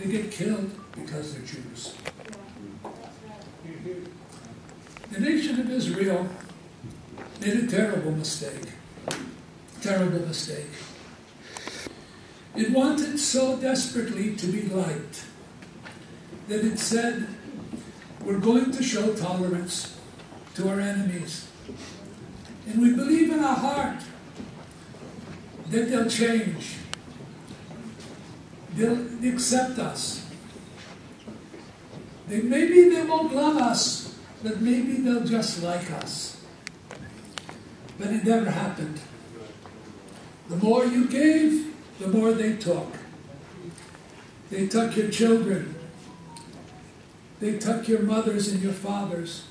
They get killed because they're Jews. The nation of Israel made a terrible mistake. Terrible mistake. It wanted so desperately to be liked that it said, we're going to show tolerance to our enemies. And we believe in our heart that they'll change. They'll accept us. Maybe they won't love us, but maybe they'll just like us. But it never happened. The more you gave, the more they took. They took your children. They took your mothers and your fathers.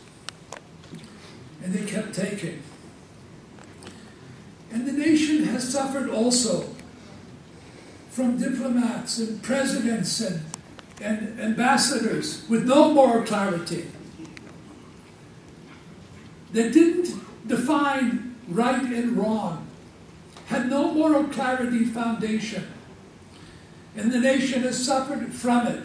And they kept taking. And the nation has suffered also from diplomats and presidents and ambassadors with no moral clarity that didn't define right and wrong, had no moral clarity foundation, and the nation has suffered from it.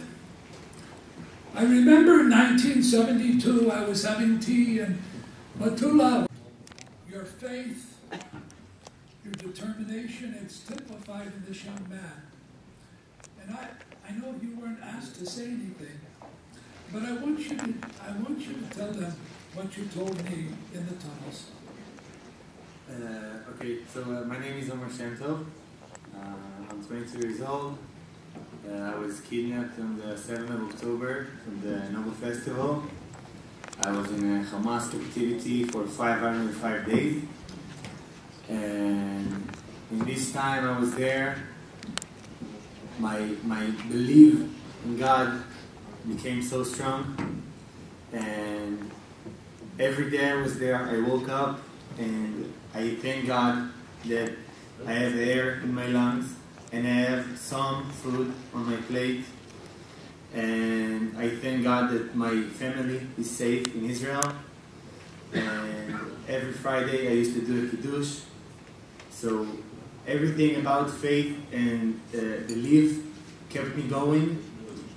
I remember in 1972, I was having tea in Matula. Your faith, your determination, it's typified in this young man. And I know you weren't asked to say anything, but I want you to tell them what you told me in the tunnels. Okay, so my name is Omar. I'm 22 years old. I was kidnapped on the 7th of October from the Nobel Festival. I was in a Hamas captivity for 505 days. And in this time I was there, my belief in God became so strong. And every day I was there, I woke up and I thank God that I have air in my lungs and I have some food on my plate. And I thank God that my family is safe in Israel. And every Friday I used to do a kiddush. So everything about faith and belief kept me going.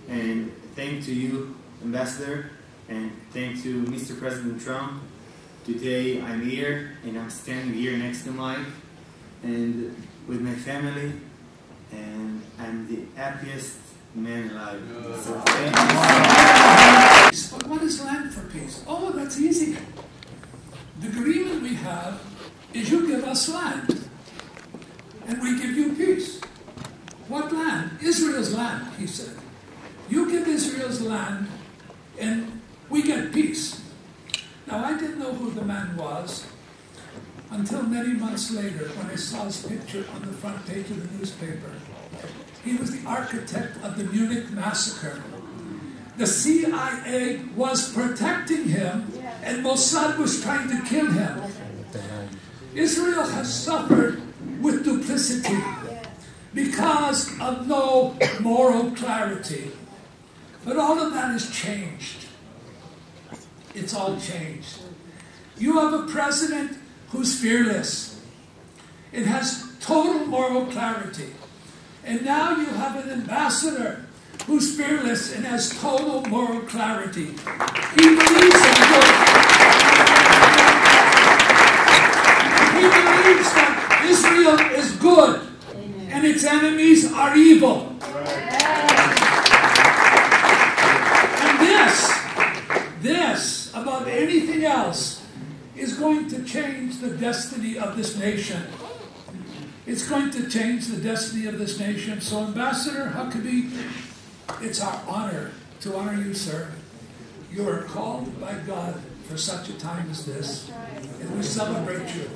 And thank to you, Ambassador, and thank to Mr. President Trump. Today I'm here and I'm standing here next to Mike and with my family, and I'm the happiest man alive. So thank you. But what is land for peace? Oh, that's easy. The agreement we have is you give us land and we give you peace. What land? Israel's land, he said. You give Israel's land and we get peace. Now, I didn't know who the man was until many months later when I saw his picture on the front page of the newspaper. He was the architect of the Munich massacre. The CIA was protecting him and Mossad was trying to kill him. Israel has suffered with duplicity because of no moral clarity. But all of that has changed. It's all changed. You have a president who's fearless. It has total moral clarity. And now you have an ambassador who's fearless and has total moral clarity. He believes in good. He believes that Israel is good and its enemies are evil. And this, above anything else, is going to change the destiny of this nation. It's going to change the destiny of this nation. So, Ambassador Huckabee, it's our honor to honor you, sir. You are called by God for such a time as this, and we celebrate you.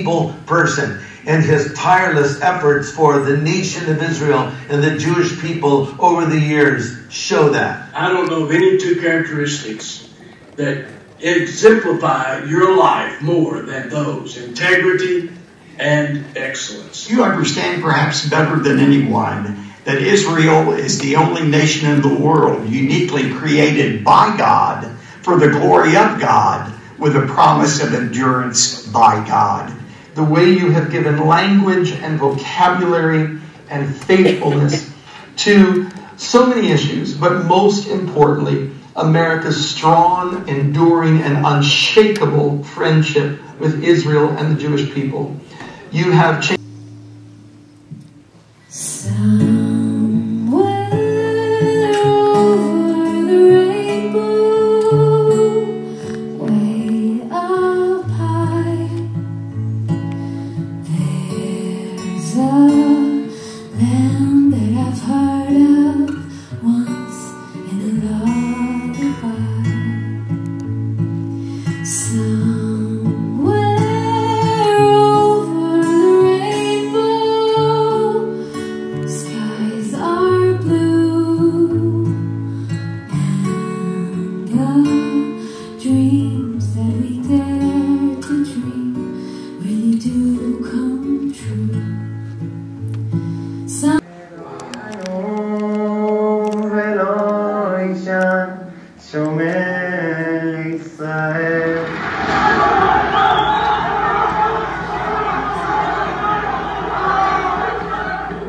Evil person and his tireless efforts for the nation of Israel and the Jewish people over the years show that. I don't know of any two characteristics that exemplify your life more than those: integrity and excellence. You understand perhaps better than anyone that Israel is the only nation in the world uniquely created by God for the glory of God, with a promise of endurance by God. The way you have given language and vocabulary and faithfulness to So many issues, but most importantly, America's strong, enduring, and unshakable friendship with Israel and the Jewish people. You have changed.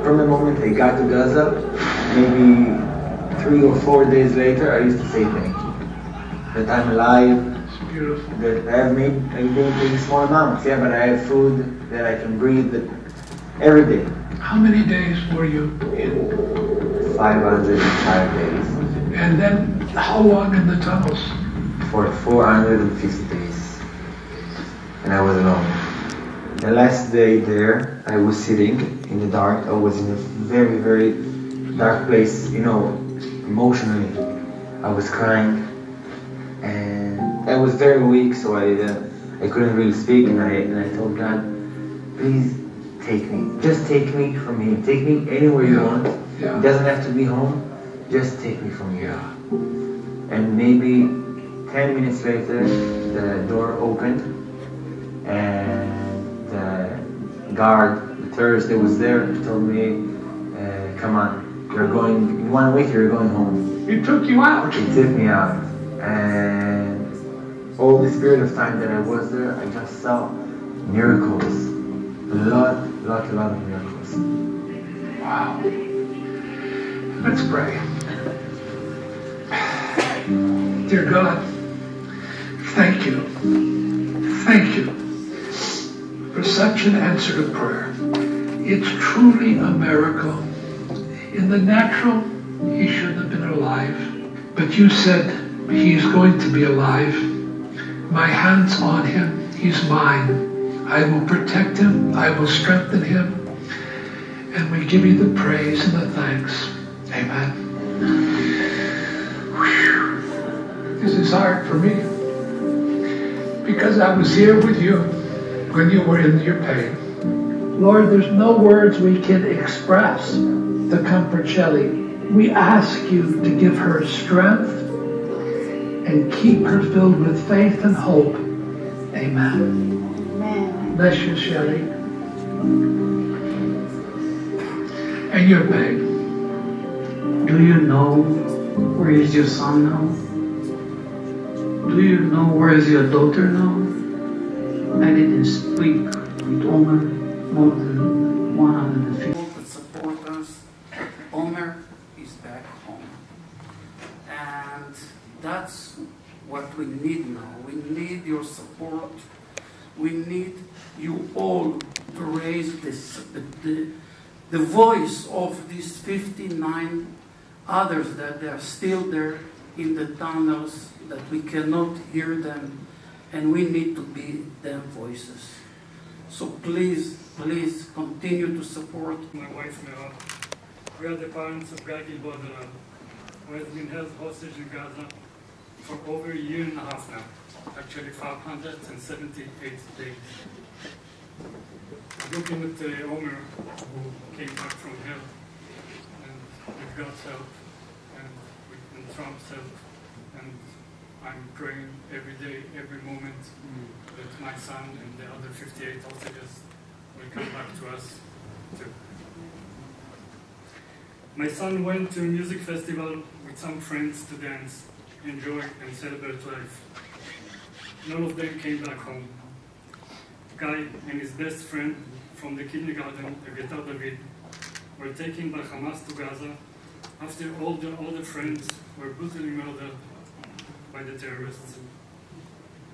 From the moment I got to Gaza, maybe 3 or 4 days later, I used to say thank you. That I'm alive, that I have made maybe small amounts, yeah, but I have food, that I can breathe every day. How many days were you in? 505 days. And then how long in the tunnels? For 450 days. And I was alone. The last day there, I was sitting in the dark. I was in a very, very dark place, you know, emotionally. I was crying. And I was very weak, so I couldn't really speak. And I told God, please take me. Just take me from here. Take me anywhere you want. Yeah. It doesn't have to be home. Just take me from here. And maybe 10 minutes later, the door opened. And the guard, the terrorist that was there, told me, come on, you're going, in 1 week you're going home. He took you out. He took me out. And all this period of time that I was there, I just saw miracles. A lot of miracles. Wow. Let's pray. Dear God, thank you. Thank you for such an answer to prayer. It's truly a miracle. In the natural, he shouldn't have been alive. But you said he's going to be alive. My hand's on him. He's mine. I will protect him. I will strengthen him. And we give you the praise and the thanks. Amen. Whew. This is hard for me. Because I was here with you when you were in your pain. Lord, there's no words we can express to comfort Shelley. We ask you to give her strength and keep her filled with faith and hope. Amen. Amen. Bless you, Shelley. And your pain. Do you know where is your son now? Do you know where is your daughter now? I didn't speak with Omar more than 150. People that support us. Omer is back home. And that's what we need now. We need your support. We need you all to raise the voice of these 59 others that they are still there in the tunnels, that we cannot hear them, and we need to be their voices. So please, please continue to support. My wife, Meral. We are the parents of Guy Dlal, who has been held hostage in Gaza for over a year and a half now. Actually 578 days. Looking at Omer, who came back from hell, and with God's help, and with Trump's help, and I'm praying every day, every moment, that my son and the other 58 hostages will come back to us too. My son went to a music festival with some friends to dance, enjoy, and celebrate life. None of them came back home. Guy and his best friend from the kindergarten, David, were taken by Hamas to Gaza after all the other friends were brutally murdered by the terrorists.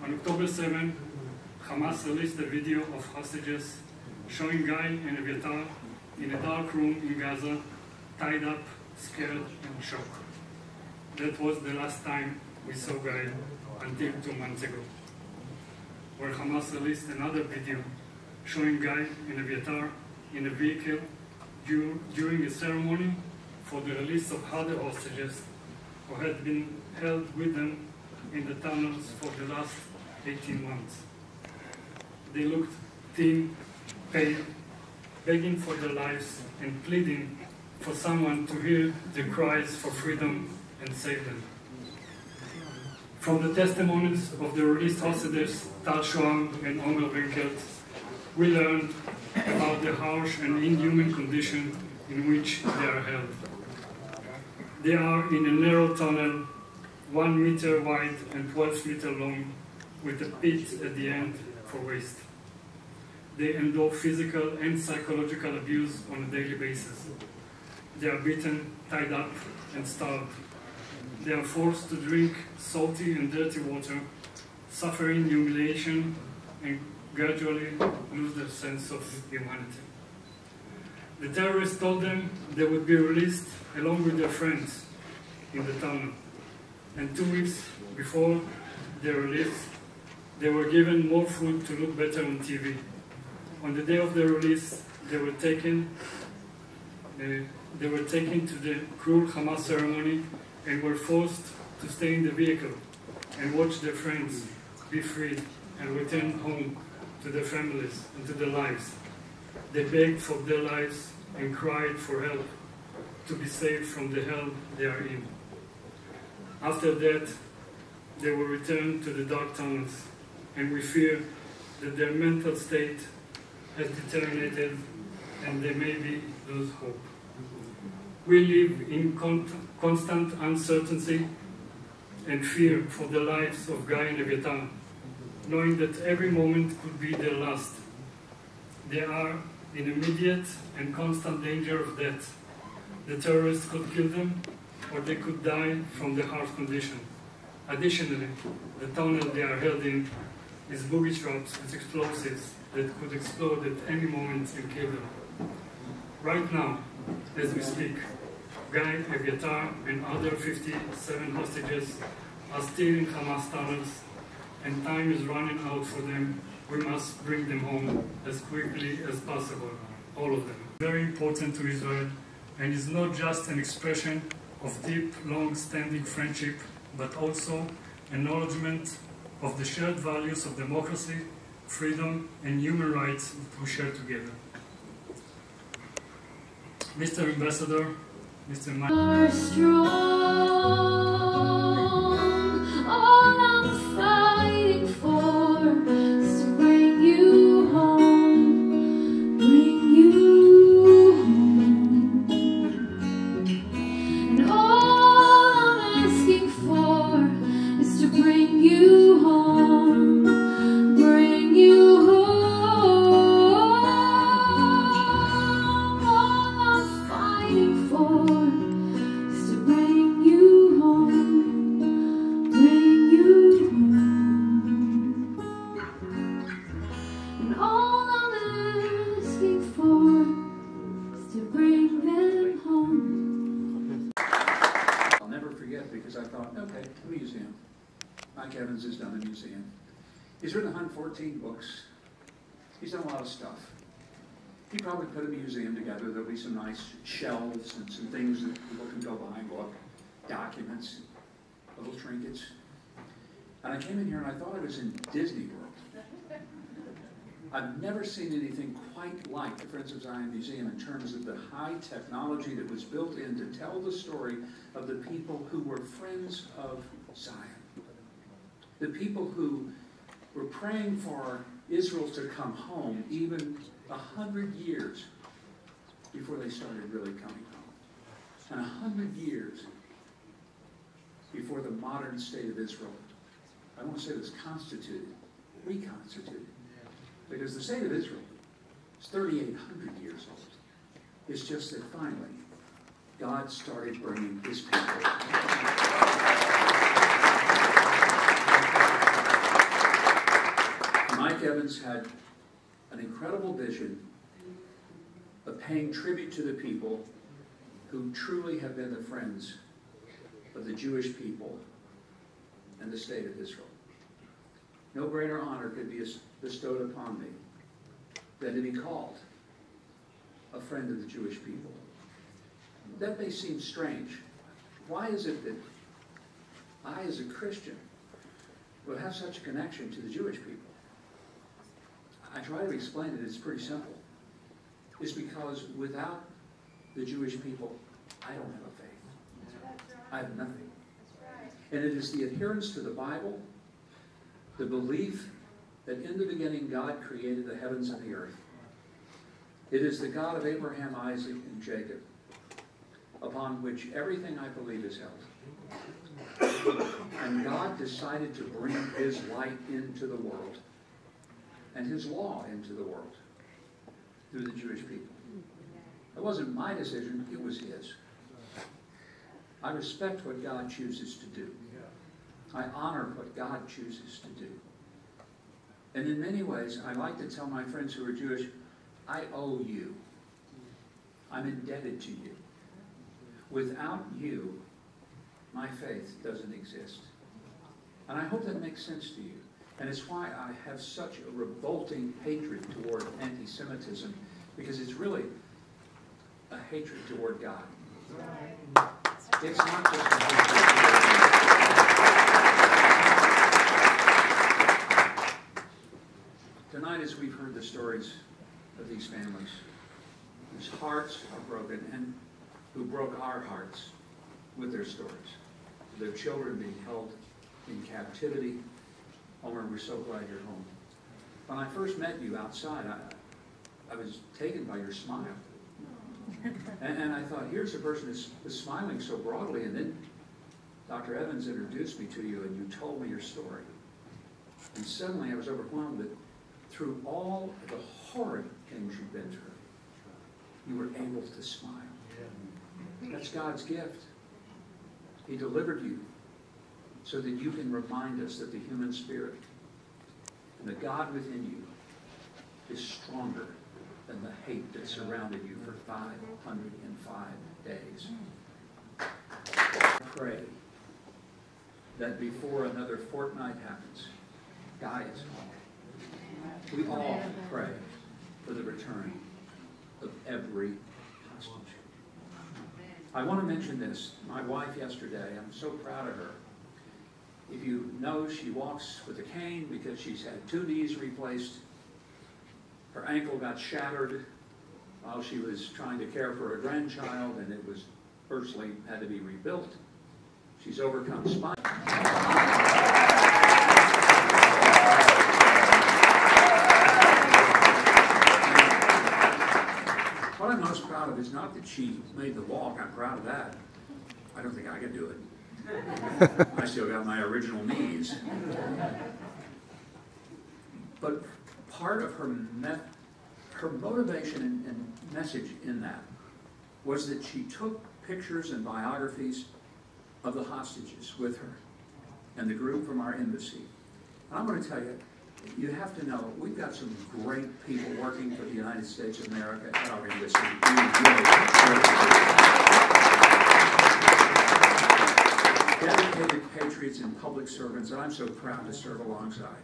On October 7, Hamas released a video of hostages showing Guy and Aviatar in a dark room in Gaza, tied up, scared, and shocked. That was the last time we saw Guy until 2 months ago, where Hamas released another video showing Guy and Aviatar in a vehicle during a ceremony for the release of other hostages who had been held with them in the tunnels for the last 18 months. They looked thin, pale, begging for their lives and pleading for someone to hear their cries for freedom and save them. From the testimonies of the released hostages, Tal Shoam and Omer, we learned about the harsh and inhuman condition in which they are held. They are in a narrow tunnel, 1 meter wide and 12 meters long, with a pit at the end for waste. They endure physical and psychological abuse on a daily basis. They are beaten, tied up, and starved. They are forced to drink salty and dirty water, suffering humiliation, and gradually lose their sense of humanity. The terrorists told them they would be released along with their friends in the tunnel. And 2 weeks before their release, they were given more food to look better on TV. On the day of their release, they were taken to the cruel Hamas ceremony and were forced to stay in the vehicle and watch their friends be freed and return home to their families and to their lives. They begged for their lives and cried for help to be saved from the hell they are in. After that, they will return to the dark tunnels, and we fear that their mental state has deteriorated and they maybe lose hope. We live in constant uncertainty and fear for the lives of Guy and Aviatar, knowing that every moment could be their last. They are in immediate and constant danger of death. The terrorists could kill them, or they could die from the heart condition. Additionally, the tunnel they are held in is booby traps with explosives that could explode at any moment and kill them. Right now, as we speak, Guy, Aviatar, and other 57 hostages are still in Hamas tunnels, and time is running out for them. We must bring them home as quickly as possible, all of them. Very important to Israel, and is not just an expression of deep, long-standing friendship, but also acknowledgement of the shared values of democracy, freedom, and human rights that we share together. Mr. Ambassador, Mr. Are strong, all I'm fighting for is to bring you home, bring you home. And all I'm asking for is to bring you home, bring you home. All I'm fighting for is to bring you home, bring you home. And all I'm asking for is to bring them home. I'll never forget, because I thought, okay, a museum. Mike Evans has done a museum. He's written 114 books. He's done a lot of stuff. He probably put a museum together. There'll be some nice shelves and some things that people can go buy and look, documents, little trinkets. And I came in here and I thought I was in Disney World. I've never seen anything quite like the Friends of Zion Museum in terms of the high technology that was built in to tell the story of the people who were friends of Zion. The people who were praying for Israel to come home even 100 years before they started really coming home. And 100 years before the modern state of Israel, I don't want to say it was constituted, reconstituted. Because the state of Israel is 3,800 years old. It's just that finally, God started bringing his people. Mike Evans had an incredible vision of paying tribute to the people who truly have been the friends of the Jewish people and the state of Israel. No greater honor could be bestowed upon me than to be called a friend of the Jewish people. That may seem strange. Why is it that I, as a Christian, would have such a connection to the Jewish people? I try to explain it. It's pretty simple. It's because without the Jewish people, I don't have a faith. I have nothing. And it is the adherence to the Bible, the belief that in the beginning God created the heavens and the earth. It is the God of Abraham, Isaac, and Jacob, upon which everything I believe is held. And God decided to bring his light into the world and his law into the world through the Jewish people. It wasn't my decision, it was his. I respect what God chooses to do. I honor what God chooses to do. And in many ways, I like to tell my friends who are Jewish, I owe you. I'm indebted to you. Without you, my faith doesn't exist. And I hope that makes sense to you. And it's why I have such a revolting hatred toward anti-Semitism, because it's really a hatred toward God. It's not just a hatred. Tonight, as we've heard the stories of these families whose hearts are broken and who broke our hearts with their stories, their children being held in captivity. Homer, we're so glad you're home. When I first met you outside, I was taken by your smile. And I thought, here's a person who's smiling so broadly, and then Dr. Evans introduced me to you, and you told me your story. And suddenly I was overwhelmed that through all the horrid things you've been through, you were able to smile. That's God's gift. He delivered you so that you can remind us that the human spirit and the God within you is stronger than the hate that surrounded you for 505 days. I pray that before another fortnight happens, Guy is home. We all pray for the return of every hostage. I want to mention this. My wife yesterday, I'm so proud of her. If you know, she walks with a cane because she's had 2 knees replaced. Her ankle got shattered while she was trying to care for a grandchild, and it was virtually had to be rebuilt. She's overcome spine. What I'm most proud of is not that she made the walk. I'm proud of that. I don't think I could do it. I still got my original knees. But part of her motivation and message in that was that she took pictures and biographies of the hostages with her and the group from our embassy. And I'm going to tell you, you have to know, we've got some great people working for the United States of America at our embassy. Dedicated patriots and public servants that I'm so proud to serve alongside.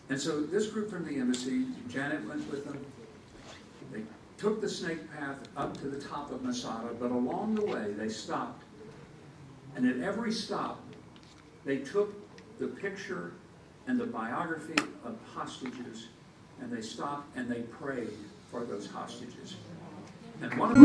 And so this group from the embassy, Janet went with them. They took the snake path up to the top of Masada, but along the way they stopped. And at every stop, they took the picture and the biography of hostages, and they stopped and they prayed for those hostages. And one of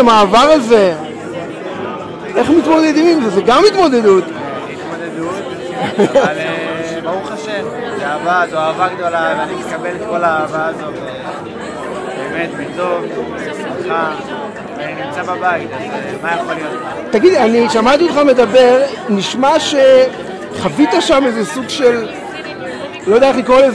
המעבר הזה, איך מתמודדים עם זה? זה גם התמודדות. אבל ברוך השם, זה אהבה, זו אהבה גדולה, ואני מקבל את כל האהבה הזו, באמת בטוב, בשמחה, ואני נמצא בבית, אז מה יכול להיות? תגיד, אני שמעתי אותך מדבר, נשמע שחווית שם איזה סוג של, לא יודע איך לקרוא לזה,